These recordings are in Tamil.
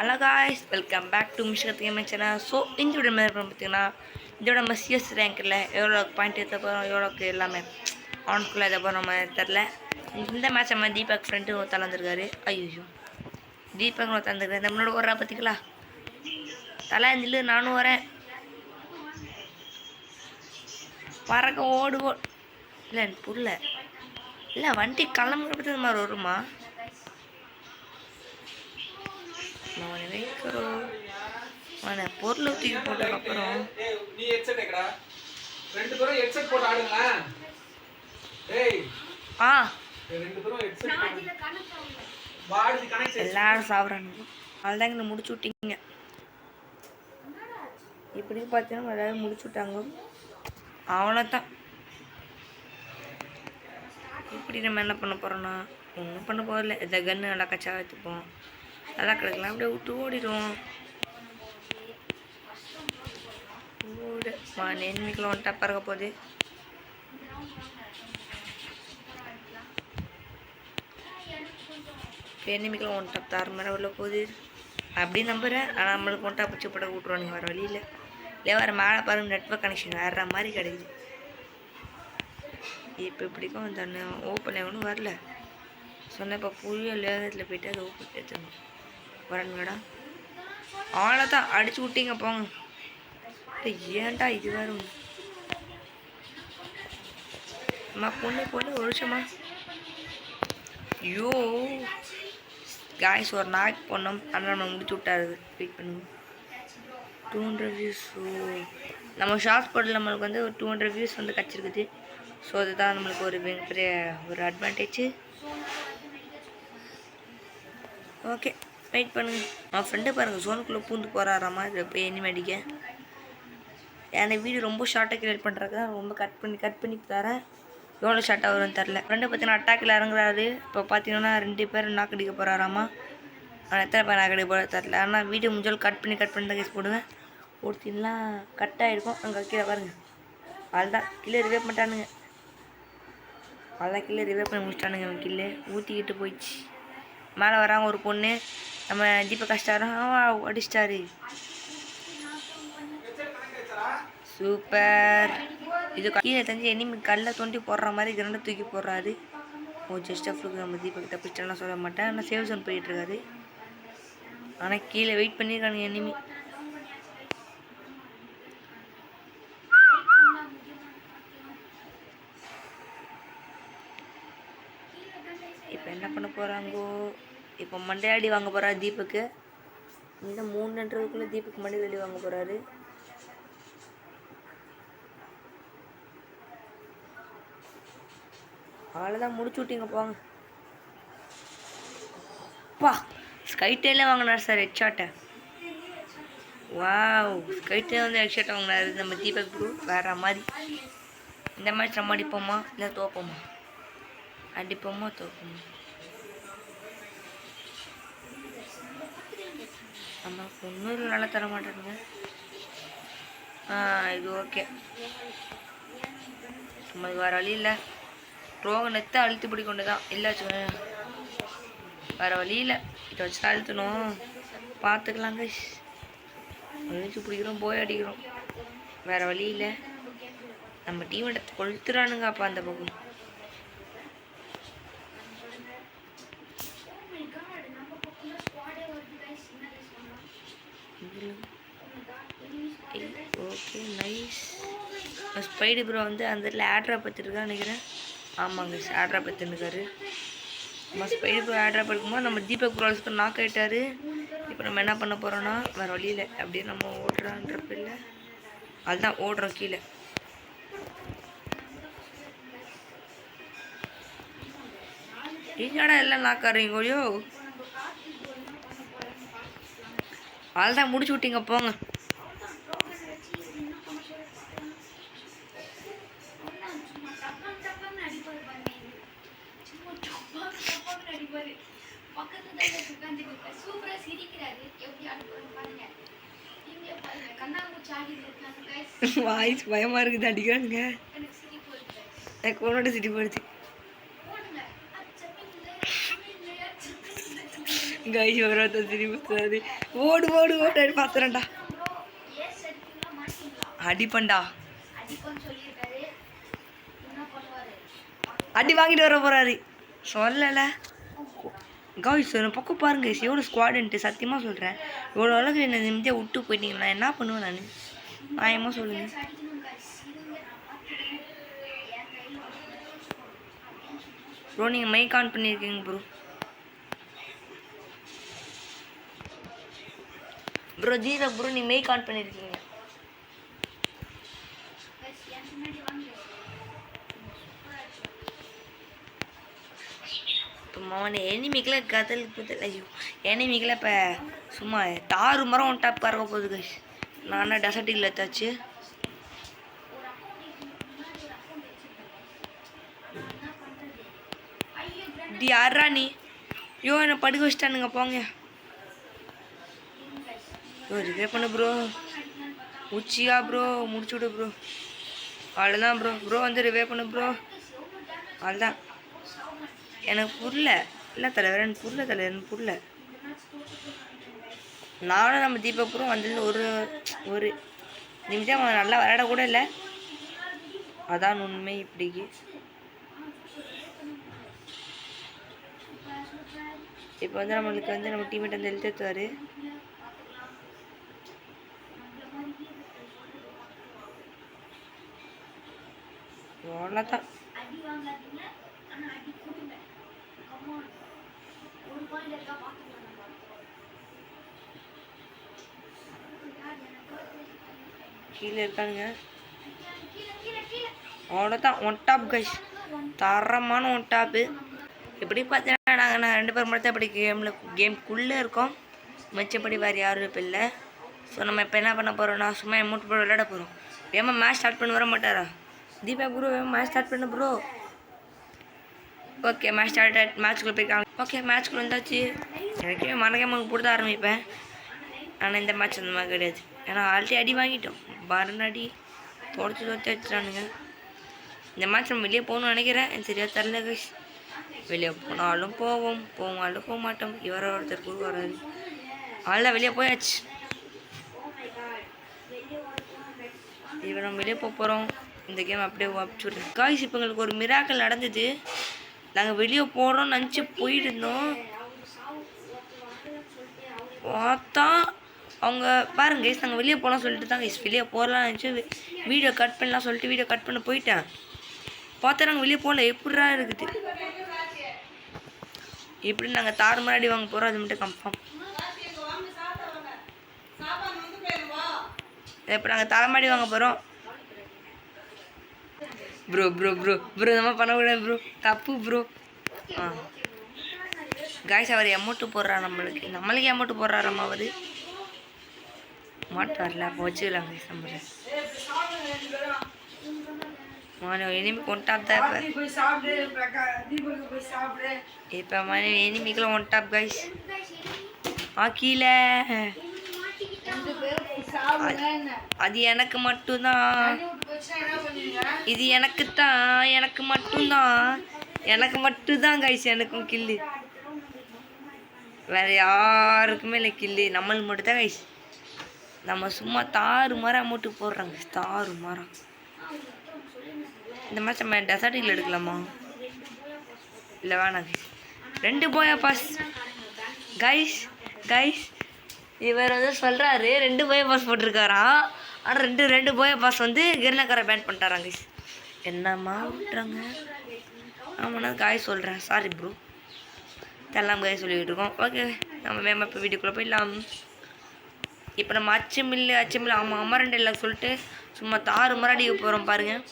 Hello guys, welcome back to mission கேமன் சேனல். ஸோ இந்த வீடியோ மாதிரி பார்த்தீங்கன்னா இதோட நம்ம சிஎஸ் ரேங்கில் எவ்வளோ பாயிண்ட் எடுத்த போகிறோம், எவ்வளோக்கு எல்லாமே அவனுக்குள்ளே எதை போகிறோம் நம்ம தெரில. இந்த மேட்ச் நம்ம தீபக் ஃப்ரெண்டு ஒருத்தர் வந்துருக்காரு. ஐயோ, தீபக் ஒருத்தர் வந்துருக்காரு. நம்மளோட வர்றா பார்த்திங்களா, தலை இருந்துல நானும் வரேன். பறக்க ஓடு இல்லை எனக்கு புரியல. இல்லை வண்டி கிளம்புற பற்றி இந்த மாதிரி வருமா? பொருள் தூக்கி போட்டதுக்கப்புறம் எல்லாரும் சாப்பிட்றானுங்க. அதுதாங்க இந்த முடிச்சு விட்டீங்க. இப்படி பார்த்தீங்கன்னா எல்லாரும் முடிச்சு விட்டாங்க. அவ்வளோதான். இப்படி நம்ம என்ன பண்ண போகிறோன்னா ஒன்றும் பண்ண போகல. இதை கன்று நல்லா கச்சா வச்சுப்போம். நல்லா கிடைக்கலாம். அப்படியே விட்டு ஓடிடுவோம். எண்ணிக்கையில் வந்துட்டா பறக்க போகுது. எண்ணிக்கையில் ஒன்ட்டா தாறு மாதிரி உள்ள போகுது அப்படின்னு நம்புகிறேன். ஆனால் நம்மளுக்கு ஒன்ட்டா பிடிச்சி போட விட்ருவானுங்க. வேறு வழியில் இல்லை, வேறு மேலே பாருங்க நெட்வொர்க் கனெக்ஷன் வேற மாதிரி கிடைக்குது. இப்போ இப்படிக்கும் அந்த ஓப்பன் ஆகணும் வரல. சொன்னேன் இப்போ புரிய லேகத்தில் போய்ட்டு அதை ஓப்பன் எடுத்துடணும் வரணுங்கடா. அவ்வளோதான், அடிச்சு விட்டீங்க போங்க. ஏன்டா இது வேற ஒன்று அம்மா பொண்ணு ஒரு வருஷமா. ஐயோ காய்ஸ், ஒரு நாய்க்கு பொண்ணும் ஆனால் நம்ம முடிச்சு விட்டாரு. வெயிட் பண்ணுவோம். 200 வியூஸ். நம்ம ஷார்ட்ஸ் போர்டில் நம்மளுக்கு வந்து ஒரு 200 வியூஸ் வந்து கிடச்சிருக்குது. ஸோ அதுதான் நம்மளுக்கு ஒரு மிகப்பெரிய ஒரு அட்வான்டேஜ். ஓகே வெயிட் பண்ணுங்க. அவன் ஃப்ரெண்டு பாருங்கள் ஜோனுக்குள்ளே பூந்து போகிறாராமா. இதில் போய் எண்ணி அடிக்க. ஏன்னா வீடியோ ரொம்ப ஷார்ட்டாக கிரியேட் பண்ணுறதுக்கு தான் ரொம்ப கட் பண்ணி தரேன். எவ்வளோ ஷார்ட்டாக வரும்னு தெரில. ஃப்ரெண்டு பார்த்தீங்கன்னா அட்டாக்கில் இறங்குறாரு. இப்போ பார்த்தீங்கன்னா 2 பேர் நாக்கு அடிக்க போகிறாராமா. ஆனால் எத்தனை பேர் நாக்கு அடிக்க போகிற தெரில. ஆனால் வீடியோ முடிஞ்சாலும் கட் பண்ணி தான் கேஸ் போடுவேன். ஒருத்தின்லாம் கட் ஆகிருக்கும். அங்கே கீழே பாருங்கள். அதுதான் கீழே ரிவே பண்ணிட்டானுங்க. அதுதான் கீழே ரிவே பண்ணி முடிச்சிட்டானுங்க. அவன் கீழே ஊற்றிக்கிட்டு போயிடுச்சு. மேலே வராங்க ஒரு பொண்ணு. நம்ம தீபக் கஷ்டம் அடிச்சிட்டாரு. சூப்பர். இது கீழே தெரிஞ்சு எனிமி கல்லை தோண்டி போடுற மாதிரி கிரண்டை தூக்கி போடுறாரு. ஜஸ்ட் ஆஃப்லுக்கு நம்ம தீபக் தப்பிச்சிட்டலாம் சொல்ல மாட்டேன். ஆனால் சேவ் ஜோன் போயிட்டுருக்காரு. ஆனால் கீழே வெயிட் பண்ணியிருக்கானுங்க எனிமி. இப்போ என்ன பண்ண போகிறாங்கோ? இப்போ மண்டையாடி வாங்க போகிறாரு தீபக்கு. இந்த 3 தீபக் மண்டையாடி வாங்க போகிறாரு. அவ்வளோதான், முடிச்சு விட்டீங்க போங்க. பா ஸ்கைட்டேலே வாங்கினார் சார் ஹெட்ஷாட்டை. வாவ், ஸ்கைட்டே வந்து ஹெட்ஷாட்டை வாங்கினார் நம்ம தீபக் ப்ரோ. வேற மாதிரி. இந்த மேட்ச் நம்ம அடிப்போமா இல்லை தோப்போமா? அடிப்போமா தோப்போமா? நம்ம ஒன்றும் நல்லா தர மாட்டேங்க. இது ஓகே. நம்மளுக்கு வேறு வழி இல்லை. ரோகனத்தை அழுத்தி பிடி கொண்டு தான் இல்லை வேறு வழி இல்லை. இதை வச்சு அழுத்தணும். பார்த்துக்கலாங்க. அழிச்சு பிடிக்கிறோம், போய் அடிக்கிறோம். வேறு வழி இல்லை. நம்ம டீம் எடுத்து கொளுத்துறானுங்க. அப்போ அந்த பக்கம் ஓகே நைஸ். ஸ்பைடு ப்ரோ வந்து அந்த இடத்துல ஆட்ரா பற்றிருக்கான்னு நினைக்கிறேன். ஆமாங்க, ஆட்ரா பற்றிருக்காரு. நம்ம ஸ்பைடு ப்ரோ ஆட்ரா படுக்கும்போது நம்ம தீபக் ப்ரோ நாக் ஆகிட்டாரு. இப்போ நம்ம என்ன பண்ண போகிறோன்னா வேறு வழியில் அப்படியே நம்ம ஓடுறான்றப்ப இல்லை, அதுதான் ஓடுறோம் கீழே. என்னடா எல்லாம் நாக்காருங்கோயோ. அதுதான் முடிச்சு விட்டீங்க போங்க. வாய்ஸ் பயமா இருக்குது. அடிக்கிறானுங்க. எனக்கு உன்னோட சிட்டி போடுச்சு. गाइस और तो सिरी बुस्तारी ஓடு ஓடு ஓடு பார்த்துறேன்டா. அடிப்பண்டா. அடி வாங்கிட்டு வர போறாரு. சொல்லலை காய்ஸ் பக்கம் பாருங்க எவ்வளோ ஸ்குவாடுன்ட்டு சத்தியமாக சொல்கிறேன். இவ்வளோ அளவுக்கு என்ன நிம்மதியாக விட்டு போயிட்டீங்களா என்ன பண்ணுவேன் நான்? நியாயமா சொல்லுங்க ப்ரோ. நீங்கள் மைக் ஆன் பண்ணியிருக்கீங்க ப்ரோ. ப்ரோ ஜீரோ ப்ரோ நீ மைக் ஆன் பண்ணியிருக்கீங்க. மோனே எனிமிக்கல கதல் புதல். ஐயோ எனிமிக்கல இப்போ சும்மா தாறு மரம் ஒன் டாப் கறக்க போகுது கைஸ். நானா டெசர்ட்டில் எடுத்தாச்சு. டி யாரா நீ? யோ என்னை படுக்க வச்சிட்டானுங்க போங்க. யோ ரிவே பண்ணு ப்ரோ. உச்சியா ப்ரோ முடிச்சு விடு ப்ரோ. அவ்வளோதான் ப்ரோ. ப்ரோ வந்து ரிவே பண்ணு ப்ரோ. அவ்வளோதான். எனக்கு புரியல இல்லை தலைவர், எனக்கு புரியல தலைவர், எனக்கு புரியல. நானும் நம்ம தீபக் ப்ரோ வந்தது ஒரு நிமிஷம் நல்லா விளையாட கூட இல்லை. அதான் உண்மை. இப்படிக்கு இப்போ வந்து நம்மளுக்கு வந்து நம்ம டீமேட் வந்து எழுத்துவார். அவ்வளோதான். கீழே இருக்கானுங்க. அவ்வளோதான் ஒன் டாப் கைஸ். தரமான ஒன் டாப்பு. எப்படி பார்த்தீங்கன்னா நாங்கள் 2 பேர் மட்டும் அப்படி கேம்குள்ளே இருக்கோம். மிச்சப்படி வேறு யாரும் இப்போ இல்லை. ஸோ நம்ம இப்போ என்ன பண்ண போகிறோம்னா சும்மா அமௌண்ட் போட விளையாட போகிறோம். வேமா மேட்ச் ஸ்டார்ட் பண்ணி வர மாட்டாரா தீபக் ப்ரோ? வேமா மேட்ச் ஸ்டார்ட் பண்ண ப்ரோ. ஓகே மேட்ச் ஸ்டார்ட் மேட்ச்குள்ளே போய்க்காங்க. ஓகே மேட்ச்குள்ளே வந்தாச்சு. எனக்கே மனகேமங்க போட்டு தான் ஆரம்பிப்பேன். ஆனால் இந்த மேட்ச் அந்த மாதிரி கிடையாது. ஏன்னா ஆல்ரெடி அடி வாங்கிட்டோம். பரநாடி தொடச்சி வச்சுட்டானுங்க. இந்த மேட்ச் நம்ம வெளியே போகணும்னு நினைக்கிறேன். எனக்கு சரியாக தரல கைஸ். வெளியே போனாலும் போவாலும் போக மாட்டோம். ஒருத்தர் கூட வராது. அதெல்லாம் வெளியே போயாச்சு. இப்போ நம்ம வெளியே போகிறோம். இந்த கேம் அப்படியே அனுப்பிச்சுட்றேன் காய்ஸ். இப்போ எங்களுக்கு ஒரு மிராக்கள் நடந்தது. நாங்கள் வெளியே போகிறோம்னு நினச்சி போயிருந்தோம். பார்த்தா அவங்க பாருங்க கைஸ் நாங்கள் வெளியே போகலாம் சொல்லிட்டு தான் கைஸ் வெளியே போகலான்னு நினச்சி வீடியோ கட் பண்ணலாம் சொல்லிட்டு வீடியோ கட் பண்ண போயிட்டேன். பார்த்தா நாங்கள் வெளியே போகல. எப்படிரா இருக்குது எப்படி நாங்கள் தாறு முன்னாடி வாங்க போகிறோம். அது மட்டும் கன்ஃபார்ம். இப்போ நாங்கள் தலைமாடி வாங்க போகிறோம். ப்ரோ ப்ரோ ப்ரோ ப்ரோ நம்ம பண்ணக்கூடாது ப்ரோ. தப்பு ப்ரோ. காய்ஸ் அவர் அமௌண்ட்டு போடுறாரு. நம்மளுக்கு அமௌண்ட்டு போடுறாராம்மா அவர். மாட்டார்ல அப்போ வச்சுக்கலாம் கைஸ். நம்ம எனிமி ஒன் டாப் தான் இப்போ மணி எனிமிக்கெல்லாம் ஒன் டாப் கைஸ். கீழே அது எனக்கு மட்டும்தான். இது எனக்கு மட்டும்தான் கைஸ். எனக்கும் கில்லு வேற யாருக்குமே இல்லை. கில்லு நம்மளுக்கு மட்டும்தான் கைஸ். நம்ம சும்மா தாறு மரம் அமௌண்ட்டு போடுறாங்க. தாறு மரம். இந்த மாதிரி நம்ம டெசர்ட்டில் எடுக்கலாமா? இல்லை வேணாம் கைஸ். 2 போயா பாஸ் கைஸ். இவர் வந்து சொல்கிறாரு 2 போயா பாஸ் போட்டிருக்காராம். ஆனால் 2 போயா பாஸ் வந்து கிரணக்காரை பேன் பண்ணிட்டாராங்க கைஸ். என்னம்மா விட்டுறாங்க. ஆமாண்ணா காய் சொல்கிறேன். Sorry bro. தெல்லாம் காய் சொல்லிக்கிட்டு இருக்கோம். ஓகே நம்ம மேம் இப்போ வீட்டுக்குள்ளே போயிடலாம். இப்போ நம்ம அச்சமில்லை ஆமாம் அமரண்டு இல்லை சொல்லிட்டு சும்மா தாறு மராடிக்கு போகிறோம் பாருங்கள்.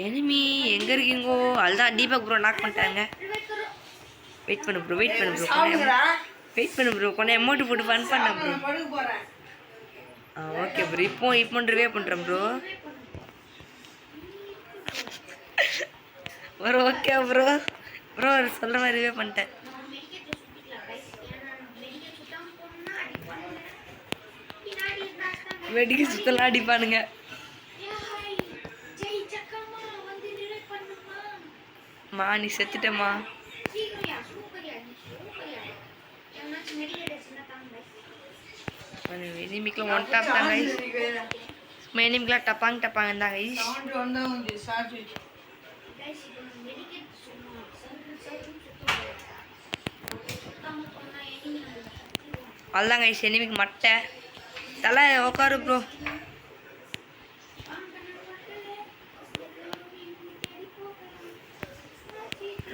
எனிமி எங்கே இருக்கீங்கோ? அதுதான் தீபக் ப்ரோ நாக் பண்ணிட்டாங்க. வெயிட் பண்ணு ப்ரோ கொஞ்சம் அமௌண்ட்டு போட்டு ஃபன் பண்ணேன் ப்ரோ. ஓகே ப்ரோ இப்போ ரிவே பண்ணுறேன் ப்ரோ. ஓகே ப்ரோ சொல்கிற மாதிரி ரிவே பண்ணிட்டேன். வெடிக்க சுத்தலாம் அடிப்பானுங்க. நீ செத்துட்டேம்மா. எனிமிக்கெலாம் ஒன் டாப் தான் கைஸ். எனிமிக்கெலாம் டப்பாங்க டப்பாங்க தான் கைஸ். அவ்வளோதான் கைஸ், எனிமிக்கு மட்டை தலை உட்காரு ப்ரோ.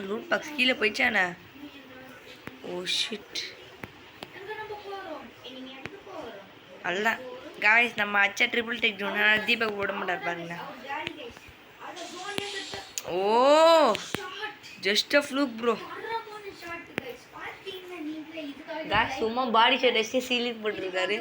லூட் பாக்ஸ் கீழே போயிடுச்சாண்ணே. Oh shit. அதுதான் காய்ஸ், நம்ம அச்சா ட்ரிபிள் டேக் தீபக் போட மாட்டார் பாருங்க. ஓ ஜஸ்ட் அ ஃப்ளூக் ப்ரோ. காய்ஸ் சும்மா பாடி ஷர்ட் வச்சு சீலிங் போட்டுருக்காரு.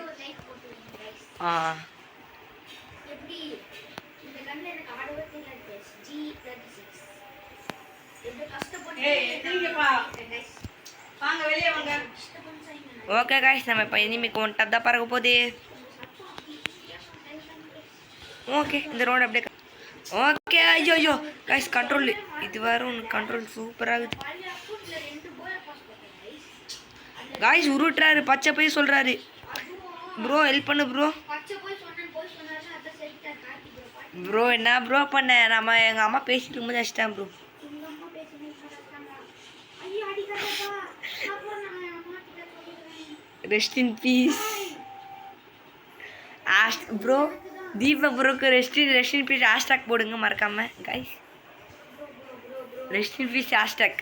ஓகே காய்ஸ், நம்ம இப்போ இனிமேல் ஒன் டாப் தான் பறக்க போகுது. ஓகே இந்த ரோடு அப்படியே. ஓகே ஐயோ ஐயோ காய்ஸ், கண்ட்ரோல் இது வேறு ஒன்று கண்ட்ரோல் சூப்பராகுது காய்ஸ். உருட்டுறாரு, பச்சை போய் சொல்கிறாரு. ப்ரோ ஹெல்ப் பண்ணு ப்ரோ. ப்ரோ என்ன ப்ரோ பண்ண? நம்ம எங்கள் அம்மா பேசிட்டு இருக்கும்போது அடிச்சிட்டேன் bro. Rest in peace bro. Deepak ப்ரோக்கு ரெஸ்ட் இன் பீஸ் ஹேஷ்டாக் போடுங்க மறக்காம guys. Rest in peace hashtag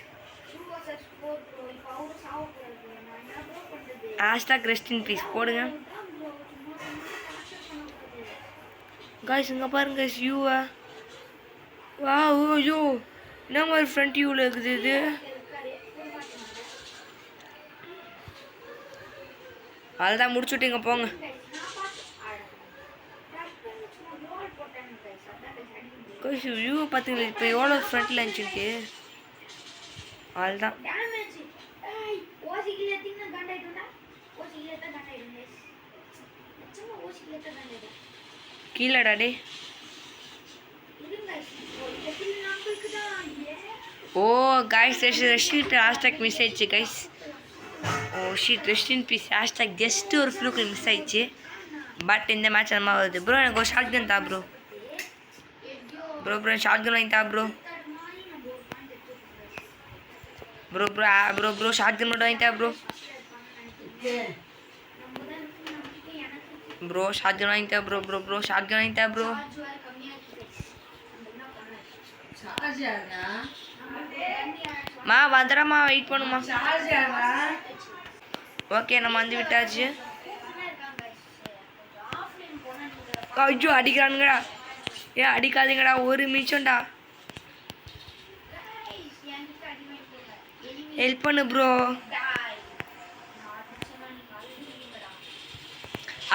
rest in peace போடுங்க கைஸ். இங்கே பாருங்க கைஸ் வியூவை. வா ஓ என்ன மாதிரி ஃப்ரண்ட் வியூவில் இருக்குது இது. அதுதான் முடிச்சுட்டிங்க போங்க. கைஸ் வியூவை பார்த்தீங்களா இப்போ எவ்வளோ ஃப்ரண்ட்டில் இருந்துச்சு. அதுதான் கீழடா டே. Oh guys rest hashtag miss ஆயிடுச்சு guys. Oh shit rest in peace hashtag just ஒரு ஃப்ளூக்கு மிஸ் ஆயிடுச்சு. பட் இந்த மேட்ச் நம்ம வருது ப்ரோ. எனக்கு ஒரு ஷார்ட் கன் தா ப்ரோ. ப்ரோ ஷார்ட் கன் வாங்கி தா ப்ரோ. ப்ரோ ஷார்ட் கன் மட்டும் வாங்கி தா ப்ரோ. ப்ரோ ஷார்ட் கன் வாங்கி தா ப்ரோ. ஷார்ட் கன் வாங்கி தா ப்ரோ. மா வந்துடுறமா, வெயிட் பண்ணுமா. ஓகே நம்ம வந்து விட்டாச்சு. ஐயோ அடிக்கிறானுங்கடா. அடிக்காதீங்கடா, ஒரு நிமிஷம்டா. ஹெல்ப் பண்ணு ப்ரோ.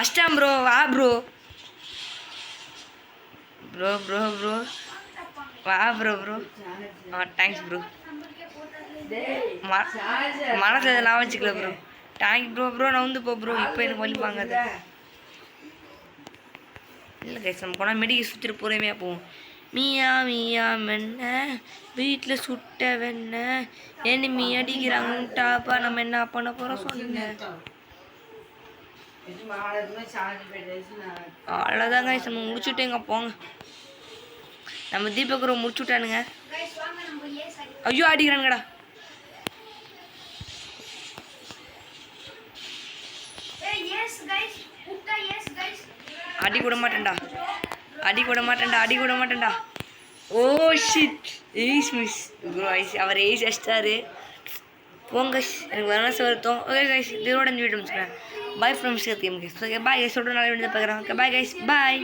அஷ்டம் ப்ரோ வா ப்ரோ. வா ப்ரோ. Thanks bro. மனசில் நான் வச்சுக்கல ப்ரோ. தேங்க் ப்ரோ நான் வந்து போ ப்ரோ. இப்போ எனக்கு வலிப்பாங்க அது இல்லை கைஸ். நம்ம போனால் மெடிக்கல் சுற்றிட்டு பொறுமையாக போவோம். மீயா மென்ன வீட்டில் சுட்ட வெண்ண எனிமி அடிக்கிறாங்கட்டாப்பா. நம்ம என்ன பண்ண போகிறோம் சொல்லுங்க. அவ்வளோதான் கைஸ், நம்ம முடிச்சுட்டேங்க போங்க. நம்ம தீபக் ப்ரோ முடிச்சுட்டானுங்க. ஐயோ அடிக்கிறானுங்கடா. அடி கூட மாட்டேன்டா. Oh shit ace miss bro. அவர் ஏஸ் அடிச்சிட்டாரு. போங்க எனக்கு வரணும் வருத்தம். ஓகே கைஸ், இதோட இந்த வீடியோ முடிச்சுக்கிறேன். Bye from game guys. Okay bye guys. சொல்கிற நாள் வீடியோ பார்க்குறேன். Okay bye guys. பாய்.